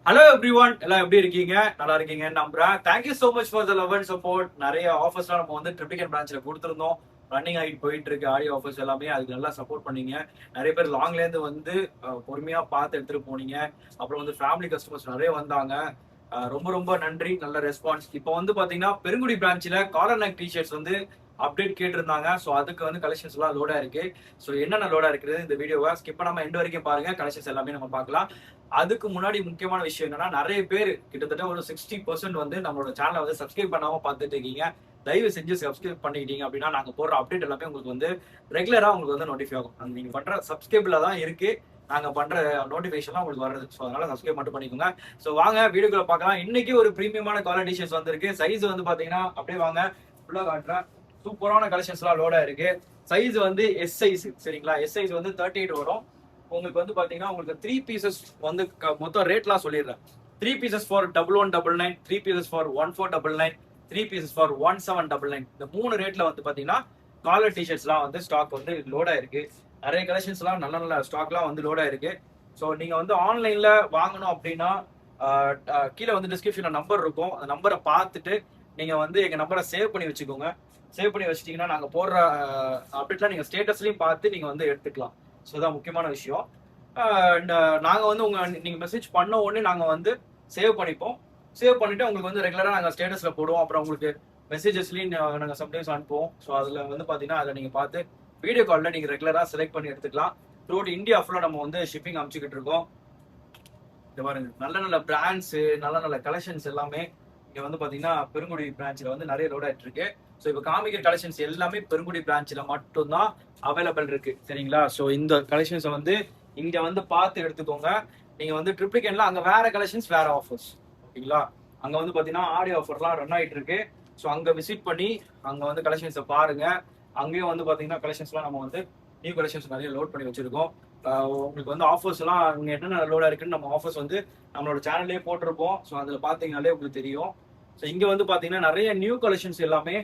Hello everyone, எல்லாம் எப்படி இருக்கீங்க? நல்லா இருக்கீங்க நம்புறேன். Thank you so much for the love and support. நிறைய ஆஃபர்ஸ்லாம் நம்ம வந்து ட்ரிப்ளிகேட் பிரான்ச்ல கொடுத்துருந்தோம். ரன்னிங் ஆகிட்டு போயிட்டு இருக்கு ஆடியோ ஆஃபர்ஸ் எல்லாமே. அதுக்கு நல்லா சப்போர்ட் பண்ணீங்க. நிறைய பேர் லாங்ல இருந்து வந்து பொறுமையா பார்த்து எடுத்துட்டு போனீங்க. அப்புறம் வந்து ஃபேமிலி கஸ்டமர்ஸ் நிறைய வந்தாங்க. ரொம்ப ரொம்ப நன்றி, நல்ல ரெஸ்பான்ஸ். இப்போ வந்து பாத்தீங்கன்னா பெருங்குடி பிரான்ச்ல காலர் நெக் டிஷர்ட்ஸ் வந்து அப்டேட் கேட்டிருந்தாங்க. ஸோ அதுக்கு வந்து கலெக்ஷன்ஸ் எல்லாம் லோடா இருக்கு. ஸோ என்னென்ன லோடா இருக்குது இந்த வீடியோவை ஸ்கிப் பண்ணாம எண்ட் வரைக்கும் பாருங்க. கலெக்ஷன்ஸ் எல்லாமே நம்ம பார்க்கலாம். அதுக்கு முன்னாடி முக்கியமான விஷயம் என்னன்னா, நிறைய பேர் கிட்டத்தட்ட ஒரு 60% வந்து நம்மளோட சேனலை வந்து சப்ஸ்கிரைப் பண்ணாம பார்த்துட்டு இருக்கீங்க. தயவு செஞ்சு சப்ஸ்கிரைப் பண்ணிட்டீங்க அப்படின்னா நாங்க போடுற அப்டேட் எல்லாமே உங்களுக்கு வந்து ரெகுலரா உங்களுக்கு வந்து நோட்டிஃபை ஆகும். அது நீங்க பண்ற சப்ஸ்கிரைப்ல தான் இருக்கு நாங்க பண்ற நோட்டிபிகேஷன்லாம் உங்களுக்கு வருது. ஸோ அதனால சப்ஸ்கிரைப் மட்டும் பண்ணிக்கோங்க. ஸோ வாங்க வீடியோக்குள்ள பார்க்கலாம். இன்னைக்கு ஒரு பிரீமியமான குவாலிட்டி டிஷர்ட்ஸ் வந்திருக்கு. சைஸ் வந்து பாத்தீங்கன்னா அப்படியே வாங்க ஃபுல்லா காட்டுறேன். சூப்பரான கலெக்ஷன்ஸ்லாம் லோடா இருக்கு. சைஸ் வந்து எஸ் சைஸ், சரிங்களா? எஸ் சைஸ் வந்து 38 வரும். உங்களுக்கு வந்து பாத்தீங்கன்னா உங்களுக்கு 3 பீசஸ் வந்து மொத்தம் ரேட்லாம் சொல்லிடுறேன். 3 pieces for 1199, 3 pieces for 1499, 3 pieces for 1799. இந்த 3 ரேட்ல வந்து பாத்தீங்கன்னா காலர் டிஷர்ட்ஸ்லாம் வந்து ஸ்டாக் வந்து லோடா இருக்கு. நிறைய கலெக்ஷன்ஸ்லாம் நல்ல நல்ல ஸ்டாக்லாம் வந்து லோடா இருக்கு. ஸோ நீங்க வந்து ஆன்லைன்ல வாங்கணும் அப்படின்னா கீழே வந்து டிஸ்கிரிப்ஷன்ல நம்பர் இருக்கும். அந்த நம்பரை பார்த்துட்டு நீங்க வந்து எங்க நம்பரை சேவ் பண்ணி வச்சுக்கோங்க. சேவ் பண்ணி வச்சிட்டீங்கன்னா நாங்க போடுற அப்டேட்லாம் நீங்க ஸ்டேட்டஸ்லயும் பார்த்து நீங்க வந்து எடுத்துக்கலாம். ஸோ அதான் முக்கியமான விஷயம். நாங்க வந்து நீங்க மெசேஜ் பண்ண உடனே நாங்க வந்து சேவ் பண்ணிப்போம். சேவ் பண்ணிட்டு உங்களுக்கு வந்து ரெகுலரா நாங்க ஸ்டேட்டஸ்ல போடுவோம். அப்புறம் உங்களுக்கு மெசேஜஸ்லயும் நாங்க சம்டைம்ஸ் அனுப்புவோம். ஸோ அதுல வந்து பாத்தீங்கன்னா அதை நீங்க பார்த்து வீடியோ கால்ல நீங்க ரெகுலரா செலக்ட் பண்ணி எடுத்துக்கலாம். த்ரூ இந்தியா ஃபுல்லா நம்ம வந்து ஷிப்பிங் அமைச்சுக்கிட்டு இருக்கோம். இந்த பாருங்க, நல்ல நல்ல பிராண்ட்ஸ், நல்ல நல்ல கலெக்ஷன்ஸ் எல்லாமே இங்க வந்து பாத்தீங்கன்னா பெருங்குடி பிரான்ச்ல வந்து நிறைய லோட் ஆயிட்டு இருக்கு. ஸோ இப்போ காமிக்கிற கலெக்ஷன்ஸ் எல்லாமே பெருங்குடி பிரான்ச்ல மட்டும்தான் அவைலபிள் இருக்கு, சரிங்களா? ஸோ இந்த கலெக்ஷன்ஸை வந்து இங்க வந்து பார்த்து எடுத்துக்கோங்க. நீங்க வந்து ட்ரிப்ளிகேட்ல அங்க வேற கலெக்ஷன்ஸ், வேற ஆஃபர்ஸ், ஓகேங்களா? அங்க வந்து பாத்தீங்கன்னா ஆடியோ ஆஃபர்லாம் ரன் ஆயிட்டு இருக்கு. ஸோ அங்க விசிட் பண்ணி அங்க வந்து கலெக்ஷன்ஸை பாருங்க. அங்கேயும் வந்து பாத்தீங்கன்னா கலெக்ஷன்ஸ்லாம் நம்ம வந்து நியூ கலெக்ஷன்ஸ் நிறைய லோட் பண்ணி வச்சிருக்கோம். உங்களுக்கு வந்து ஆஃபர்ஸ் எல்லாம் அங்க என்னென்ன லோடா இருக்குன்னு நம்ம ஆஃபர்ஸ் வந்து நம்மளோட சேனல்லே போட்டிருப்போம். ஸோ அதுல பாத்தீங்கன்னாலே உங்களுக்கு தெரியும். ஸோ இங்க வந்து பாத்தீங்கன்னா நிறைய நியூ கலெக்ஷன்ஸ் எல்லாமே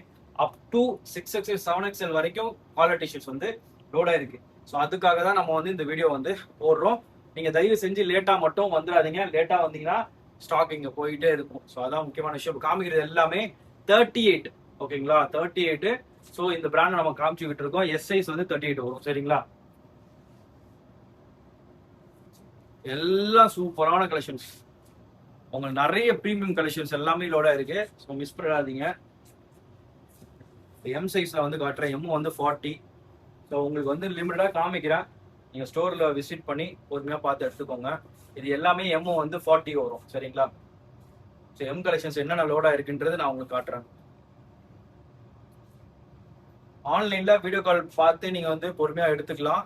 அப் டு 6XL 7XL வரைக்கும் காலர் டிஷர்ட்ஸ் வந்து லோடா இருக்கு. ஸோ அதுக்காக தான் நம்ம வந்து இந்த வீடியோ வந்து போடுறோம். நீங்க தயவு செஞ்சு லேட்டா மட்டும் வந்துடாதீங்க. லேட்டா வந்தீங்கன்னா ஸ்டாக் இங்க போயிட்டே இருக்கும். ஸோ அதான் முக்கியமான விஷயம். காமிக்கிறது எல்லாமே 38, ஓகேங்களா? 38. ஸோ இந்த பிராண்ட் நம்ம காமிச்சுக்கிட்டு இருக்கோம். எஸ் சைஸ் வந்து 38 வரும், சரிங்களா? எல்லாம் சூப்பரான கலெக்ஷன்ஸ். உங்களுக்கு நிறைய பிரீமியம் கலெக்ஷன்ஸ் எல்லாமே லோடா இருக்கு. ஸோ மிஸ் பண்ணாதீங்க. எம் சைஸ்ல வந்து காட்டுறேன். எம் வந்து 40. ஸோ உங்களுக்கு வந்து லிமிட்டடா காமிக்கிறேன். நீங்க ஸ்டோர்ல விசிட் பண்ணி பொறுமையா பார்த்து எடுத்துக்கோங்க. இது எல்லாமே எம் வந்து 40 வரும், சரிங்களா? ஸோ எம் கலெக்ஷன்ஸ் என்னென்ன லோடா இருக்குன்றது நான் உங்களுக்கு காட்டுறேன். ஆன்லைன்ல வீடியோ கால் பார்த்து நீங்க வந்து பொறுமையா எடுத்துக்கலாம்.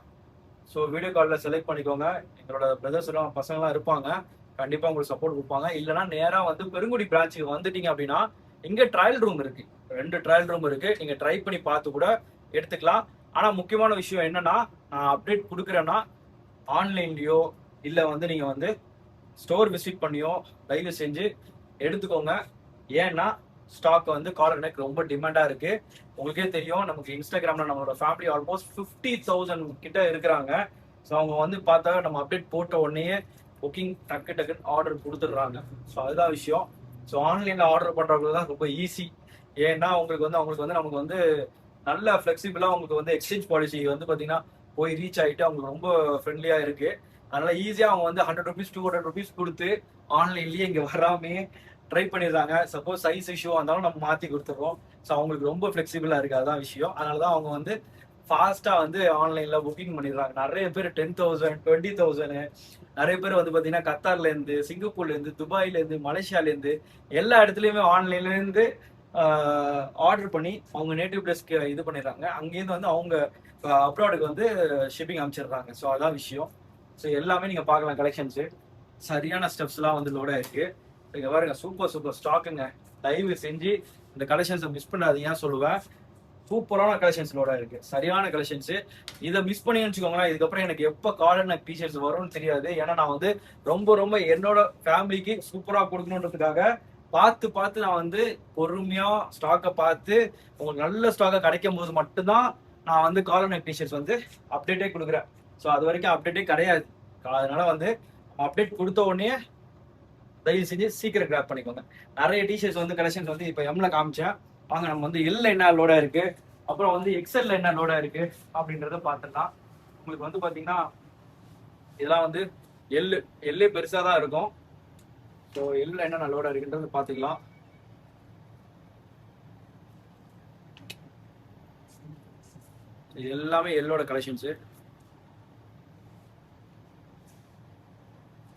ஸோ வீடியோ காலில் செலக்ட் பண்ணிக்கோங்க. எங்களோட பிரதர்ஸ் எல்லாம் பசங்களாம் இருப்பாங்க, கண்டிப்பா உங்களுக்கு சப்போர்ட் கொடுப்பாங்க. இல்லைன்னா நேரா வந்து பெருங்குடி பிரான்ச்சுக்கு வந்துட்டீங்க அப்படின்னா இங்க ட்ரையல் ரூம் இருக்கு. 2 ட்ரையல் ரூம் இருக்கு. நீங்க ட்ரை பண்ணி பார்த்து கூட எடுத்துக்கலாம். ஆனா முக்கியமான விஷயம் என்னன்னா, நான் அப்டேட் கொடுக்குறேன்னா ஆன்லைன்லயோ இல்ல வந்து நீங்க வந்து ஸ்டோர் விசிட் பண்ணியோ தயவு செஞ்சு எடுத்துக்கோங்க. ஏன்னா ஸ்டாக் வந்து காலர் நெக் ரொம்ப டிமாண்டா இருக்கு. உங்களுக்கே தெரியும், நமக்கு இன்ஸ்டாகிராம்ல நம்மளோட ஃபேமிலி ஆல்மோஸ்ட் 50,000 கிட்ட இருக்கிறாங்க. ஸோ அவங்க வந்து பார்த்தா நம்ம அப்டேட் போட்ட உடனே புக்கிங் டக்குன்னு ஆர்டர் கொடுத்துடுறாங்க. ஸோ அதுதான் விஷயம். ஸோ ஆன்லைன்ல ஆர்டர் பண்றவங்களுக்கு தான் ரொம்ப ஈஸி. ஏன்னா அவங்களுக்கு வந்து நமக்கு வந்து நல்ல ஃபிளெக்சிபிளா உங்களுக்கு வந்து எக்ஸ்சேஞ்ச் பாலிசி வந்து பாத்தீங்கன்னா போய் ரீச் ஆகிட்டு அவங்களுக்கு ரொம்ப ஃப்ரெண்ட்லியா இருக்கு. அதனால ஈஸியா அவங்க வந்து 100 rupees 200 rupees கொடுத்து ஆன்லைன்லயே இங்க வராமே ட்ரை பண்ணிடுறாங்க. சப்போஸ் சைஸ் இஷ்யூ இருந்தாலும் நம்ம மாத்தி கொடுத்துருவோம். ஸோ அவங்களுக்கு ரொம்ப ஃபிளெக்சிபிளா இருக்கு, அதுதான் விஷயம். அதனாலதான் அவங்க வந்து ஃபாஸ்டா வந்து ஆன்லைன்ல புக்கிங் பண்ணிடுறாங்க. நிறைய பேர் 10,000 20,000, நிறைய பேர் வந்து பாத்தீங்கன்னா கத்தார்ல இருந்து, சிங்கப்பூர்ல இருந்து, துபாயில இருந்து, மலேசியால இருந்து எல்லா இடத்துலயுமே ஆன்லைன்ல இருந்து ஆர்டர் பண்ணி அவங்க நேட்டிவ் பிளேஸ்க்கு இது பண்ணிடுறாங்க. அங்கேருந்து வந்து அவங்க அப்ராடுக்கு வந்து ஷிப்பிங் அமைச்சிடுறாங்க. ஸோ அதான் விஷயம். ஸோ எல்லாமே நீங்க பார்க்கலாம். கலெக்ஷன்ஸ் சரியான ஸ்டெப்ஸ்லாம் வந்து லோடா இருக்கு. இங்க பாருங்க, சூப்பர் சூப்பர் ஸ்டாக்குங்க. தயவு செஞ்சு இந்த கலெக்ஷன்ஸை மிஸ் பண்ணாதீங்க சொல்லுவேன். சூப்பரான கலெக்ஷன்ஸ் லோடா இருக்கு, சரியான கலெக்ஷன்ஸ். இதை மிஸ் பண்ணி வச்சுக்கோங்களேன், இதுக்கப்புறம் எனக்கு எப்போ காலர் நெக் டிஷர்ட்ஸ் வரும்னு தெரியாது. ஏன்னா நான் வந்து ரொம்ப ரொம்ப என்னோட ஃபேமிலிக்கு சூப்பரா கொடுக்கணுன்றதுக்காக பார்த்து பார்த்து நான் வந்து பொறுமையா ஸ்டாக்கை பார்த்து உங்களுக்கு நல்ல ஸ்டாக்கை கிடைக்கும் போது மட்டும்தான் நான் வந்து காலர் நெக் டிஷர்ட்ஸ் வந்து அப்டேட்டே கொடுக்குறேன். ஸோ அது வரைக்கும் அப்டேட்டே கிடையாது. அதனால வந்து அப்டேட் கொடுத்த உடனே தயவு செஞ்சு சீக்கிரம் கிராப் பண்ணிக்கோங்க. நிறைய டிஷர்ட்ஸ் வந்து கலெக்ஷன்ஸ் வந்து இப்போ எம்ல காமிச்சேன். வாங்க நம்ம வந்து எல்ல என்ன லோடா இருக்கு, அப்புறம் வந்து எக்ஸ்எல்ல என்ன லோடா இருக்கு அப்படின்றத பார்த்துடலாம். உங்களுக்கு வந்து பாத்தீங்கன்னா இதெல்லாம் வந்து எல்லே பெருசா தான் இருக்கும். ஸோ எல்ல என்ன லோடா இருக்குன்றது பார்த்துக்கலாம். இது எல்லாமே எல்லோட கலெக்ஷன்ஸ்.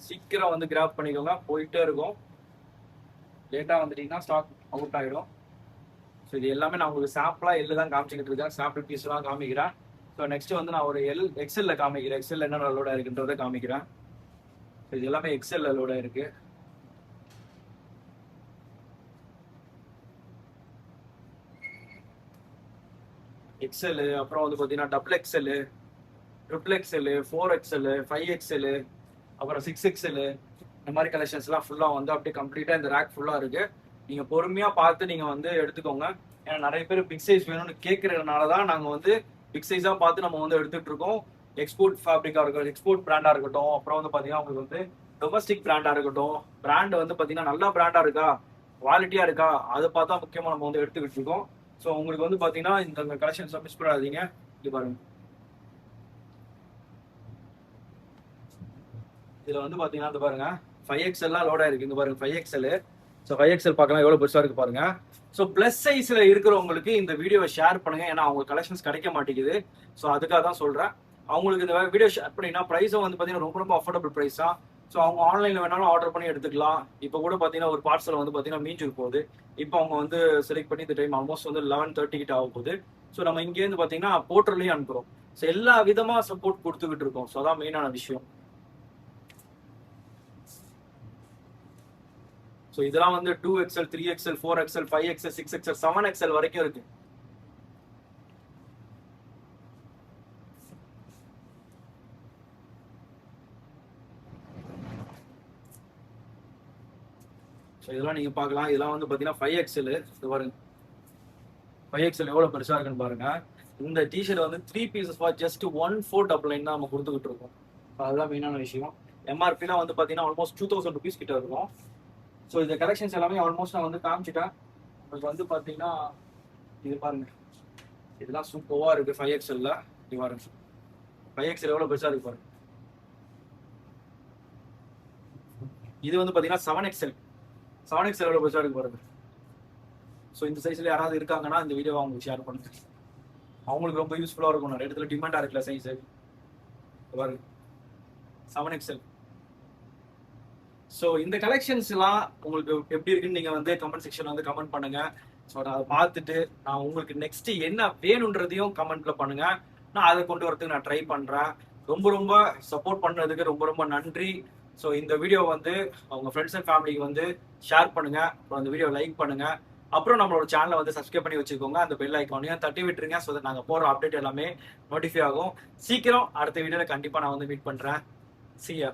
சீக்கிரம் வந்து கிராப் பண்ணிக்கோங்க, போயிட்டே இருக்கும். லேட்டா வந்துட்டீங்கன்னா ஸ்டாக் அவுட் ஆகிடும். ஸோ இது எல்லாமே நான் உங்களுக்கு சாம்பிளாக எல்லு தான் காமிச்சிக்கிட்டு இருக்கேன், சாம்பிள் பீஸ்லாம் காமிக்கிறேன். ஸோ நெக்ஸ்ட் வந்து நான் ஒரு எக்ஸ்எல்ல காமிக்கிறேன், எக்ஸ்எல் என்ன லோட இருக்குன்றதை காமிக்கிறேன். ஸோ இது எல்லாமே எக்ஸ்எல்ல லோட இருக்கு. எக்ஸ்எல், அப்புறம் வந்து பார்த்தீங்கன்னா double XL, triple XL, 4XL, 5XL, அப்புறம் 6XL, இந்த மாதிரி கலெக்ஷன்ஸ்லாம் ஃபுல்லாக வந்து அப்படியே கம்ப்ளீட்டாக இந்த ரேக் ஃபுல்லாக இருக்கு. நீங்கள் பொறுமையாக பார்த்து நீங்கள் வந்து எடுத்துக்கோங்க. ஏன்னா நிறைய பேர் பிக் சைஸ் வேணும்னு கேட்கறதுனால தான் நாங்கள் வந்து பிக் சைஸாக பார்த்து நம்ம வந்து எடுத்துகிட்டு இருக்கோம். எக்ஸ்போர்ட் ஃபேப்ரிக்காக இருக்கட்டும், எக்ஸ்போர்ட் பிராண்டாக இருக்கட்டும், அப்புறம் வந்து பார்த்தீங்கன்னா உங்களுக்கு வந்து டொமஸ்டிக் பிராண்டாக இருக்கட்டும், பிராண்ட் வந்து பார்த்தீங்கன்னா நல்லா பிராண்டாக இருக்கா, குவாலிட்டியாக இருக்கா, அதை பார்த்தா முக்கியமாக நம்ம வந்து எடுத்துக்கிட்டு இருக்கோம். ஸோ உங்களுக்கு வந்து பார்த்தீங்கன்னா இந்த கலெக்ஷன்ஸை மிஸ் பண்ணாதீங்க. இது பாருங்க, இதில் வந்து பார்த்தீங்கன்னா இந்த பாருங்க 5XL லோடா இருக்கு. இந்த பாருங்க 5XL. ஸோ 5XL பார்க்கலாம் எவ்வளோ பெருசாக இருக்கு பாருங்க. ஸோ பிளஸ் சைஸ்ல இருக்கிறவங்களுக்கு இந்த வீடியோவை ஷேர் பண்ணுங்க, ஏன்னா அவங்க கலெக்ஷன்ஸ் கிடைக்க மாட்டேங்குது. ஸோ அதுக்காக தான் சொல்றேன். அவங்களுக்கு இந்த வீடியோ ஷேர் பண்ணினா ப்ரைஸும் வந்து பார்த்தீங்கன்னா ரொம்ப ரொம்ப அஃபோர்டபுள் ப்ரைஸ் தான். ஸோ அவங்க ஆன்லைனில் வேணாலும் ஆர்டர் பண்ணி எடுத்துக்கலாம். இப்போ கூட பார்த்தீங்கன்னா ஒரு பார்சல் வந்து பார்த்தீங்கன்னா மீஞ்சிரு போகுது. இப்போ அவங்க வந்து செலக்ட் பண்ணி இந்த டைம் ஆல்மோஸ்ட் வந்து 11:30 கிட்ட ஆக போகுது. ஸோ நம்ம இங்கேருந்து பார்த்தீங்கன்னா போர்ட்டர்லையும் அனுப்புகிறோம். ஸோ எல்லா விதமாக சப்போர்ட் கொடுத்துக்கிட்டு இருக்கோம். ஸோ அதான் மெயினான விஷயம். ஸோ இதெல்லாம் வந்து 2XL, 3XL, 4XL, 5XL, 6XL, 7XL வரைக்கும் இருக்கு. ஸோ இதெல்லாம் நீங்க பார்க்கலாம். இதெல்லாம் வந்து பார்த்தீங்கன்னா 5XL. இது பாருங்க 5XL எவ்வளோ பெருசாக இருக்குன்னு பாருங்க. இந்த டிஷர்ட் வந்து 3 பீசஸ் ஃபார் ஜஸ்ட் 1499 தான் நம்ம கொடுத்துக்கிட்டு இருக்கோம். அதுதான் மெயினான விஷயம். எம்ஆர்பிலாம் வந்து பார்த்தீங்கன்னா ஆல்மோஸ்ட் 2000 rupees கிட்ட இருக்கும். ஸோ இந்த கலெக்ஷன்ஸ் எல்லாமே ஆல்மோஸ்ட் நான் வந்து காமிச்சிட்டேன். உங்களுக்கு வந்து பார்த்தீங்கன்னா இது பாருங்க, இதெல்லாம் சூப்பராக இருக்கு 5XL. இது பாருங்க 5XL எவ்வளோ பெருசாக இருக்கு பாருங்க. இது வந்து பார்த்தீங்கன்னா 7XL. 7XL எவ்வளோ பெருசாக இருக்கு பாருங்க. ஸோ இந்த சைஸ்ல யாராவது இருக்காங்கன்னா இந்த வீடியோவை அவங்களுக்கு ஷேர் பண்ணுங்க, அவங்களுக்கு ரொம்ப யூஸ்ஃபுல்லாக இருக்கும். நிறைய இடத்துல டிமாண்டாக இருக்குல்ல சைஸ். பாருங்க 7XL. ஸோ இந்த கலெக்ஷன்ஸ்லாம் உங்களுக்கு எப்படி இருக்குன்னு நீங்கள் வந்து கமெண்ட் செக்ஷனில் வந்து கமெண்ட் பண்ணுங்க. ஸோ நான் அதை பார்த்துட்டு நான் உங்களுக்கு நெக்ஸ்ட் என்ன வேணுன்றதையும் கமெண்ட்ல பண்ணுங்க. நான் அதை கொண்டு வரதுக்கு நான் ட்ரை பண்ணுறேன். ரொம்ப ரொம்ப சப்போர்ட் பண்ணுறதுக்கு ரொம்ப ரொம்ப நன்றி. ஸோ இந்த வீடியோ வந்து அவங்க ஃப்ரெண்ட்ஸ் அண்ட் ஃபேமிலிக்கு வந்து ஷேர் பண்ணுங்க, அப்புறம் அந்த வீடியோ லைக் பண்ணுங்க, அப்புறம் நம்மளோட சேனலை வந்து சப்ஸ்கிரைப் பண்ணி வச்சுக்கோங்க. அந்த பெல் ஐக்கானையும் தட்டி விட்டுருங்க. ஸோ நாங்கள் போகிற அப்டேட் எல்லாமே நோட்டிஃபை ஆகும். சீக்கிரம் அடுத்த வீடியோவில் கண்டிப்பாக நான் வந்து மீட் பண்ணுறேன். See ya.